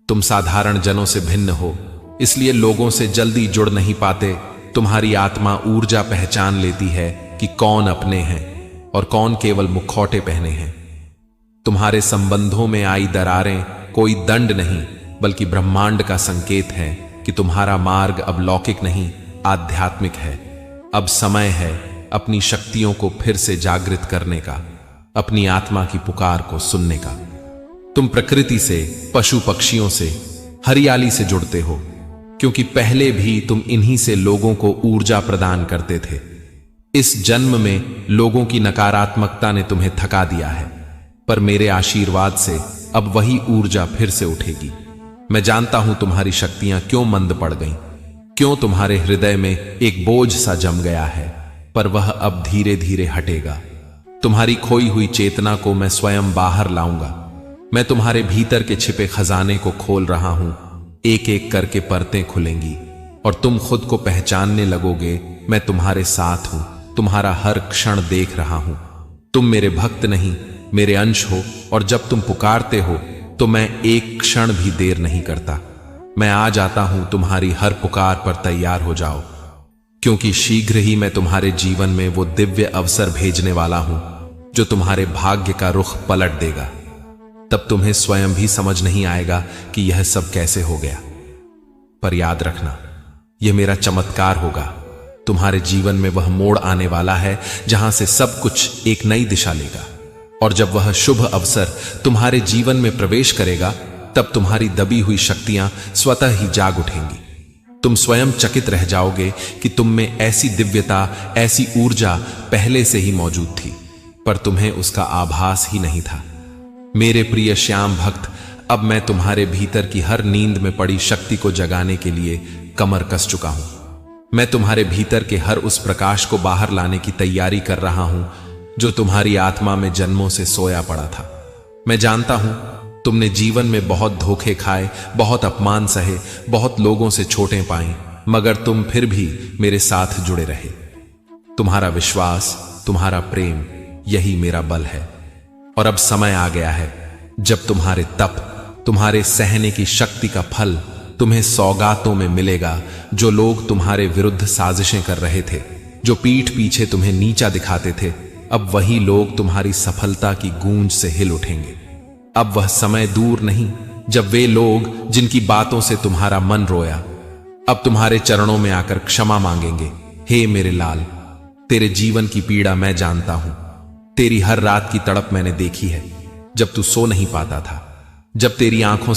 तुम साधारण जनों से भिन्न हो, इसलिए लोगों से जल्दी जुड़ नहीं पाते। तुम्हारी आत्मा ऊर्जा पहचान लेती है कि कौन अपने हैं और कौन केवल मुखौटे पहने हैं। तुम्हारे संबंधों में आई दरारें कोई दंड नहीं बल्कि ब्रह्मांड का संकेत है कि तुम्हारा मार्ग अब लौकिक नहीं आध्यात्मिक है। अब समय है अपनी शक्तियों को फिर से जागृत करने का, अपनी आत्मा की पुकार को सुनने का। तुम प्रकृति से, पशु पक्षियों से, हरियाली से जुड़ते हो, क्योंकि पहले भी तुम इन्हीं से लोगों को ऊर्जा प्रदान करते थे। इस जन्म में लोगों की नकारात्मकता ने तुम्हें थका दिया है, पर मेरे आशीर्वाद से अब वही ऊर्जा फिर से उठेगी। मैं जानता हूं तुम्हारी शक्तियां क्यों मंद पड़ गईं, क्यों तुम्हारे हृदय में एक बोझ सा जम गया है, पर वह अब धीरे धीरे हटेगा। तुम्हारी खोई हुई चेतना को मैं स्वयं बाहर लाऊंगा। मैं तुम्हारे भीतर के छिपे खजाने को खोल रहा हूं। एक एक करके परतें खुलेंगी और तुम खुद को पहचानने लगोगे। मैं तुम्हारे साथ हूं, तुम्हारा हर क्षण देख रहा हूं। तुम मेरे भक्त नहीं, मेरे अंश हो, और जब तुम पुकारते हो तो मैं एक क्षण भी देर नहीं करता। मैं आ जाता हूं। तुम्हारी हर पुकार पर तैयार हो जाओ, क्योंकि शीघ्र ही मैं तुम्हारे जीवन में वो दिव्य अवसर भेजने वाला हूं जो तुम्हारे भाग्य का रुख पलट देगा। तब तुम्हें स्वयं भी समझ नहीं आएगा कि यह सब कैसे हो गया। पर याद रखना, यह मेरा चमत्कार होगा। तुम्हारे जीवन में वह मोड़ आने वाला है जहां से सब कुछ एक नई दिशा लेगा, और जब वह शुभ अवसर तुम्हारे जीवन में प्रवेश करेगा, तब तुम्हारी दबी हुई शक्तियां स्वतः ही जाग उठेंगी। तुम स्वयं चकित रह जाओगे कि तुम में ऐसी दिव्यता, ऐसी ऊर्जा पहले से ही मौजूद थी, पर तुम्हें उसका आभास ही नहीं था। मेरे प्रिय श्याम भक्त, अब मैं तुम्हारे भीतर की हर नींद में पड़ी शक्ति को जगाने के लिए कमर कस चुका हूं। मैं तुम्हारे भीतर के हर उस प्रकाश को बाहर लाने की तैयारी कर रहा हूं जो तुम्हारी आत्मा में जन्मों से सोया पड़ा था। मैं जानता हूं तुमने जीवन में बहुत धोखे खाए, बहुत अपमान सहे, बहुत लोगों से चोटें पाई, मगर तुम फिर भी मेरे साथ जुड़े रहे। तुम्हारा विश्वास, तुम्हारा प्रेम, यही मेरा बल है। और अब समय आ गया है जब तुम्हारे तप, तुम्हारे सहने की शक्ति का फल तुम्हें सौगातों में मिलेगा। जो लोग तुम्हारे विरुद्ध साजिशें कर रहे थे, जो पीठ पीछे तुम्हें नीचा दिखाते थे, अब वही लोग तुम्हारी सफलता की गूंज से हिल उठेंगे। अब वह समय दूर नहीं जब वे लोग जिनकी बातों से तुम्हारा मन रोया, अब तुम्हारे चरणों में आकर क्षमा मांगेंगे। हे मेरे लाल, तेरे जीवन की पीड़ा मैं जानता हूं। तेरी हर रात की तड़प मैंने देखी है, जब तू सो नहीं पाता था, जब तेरी आंखों से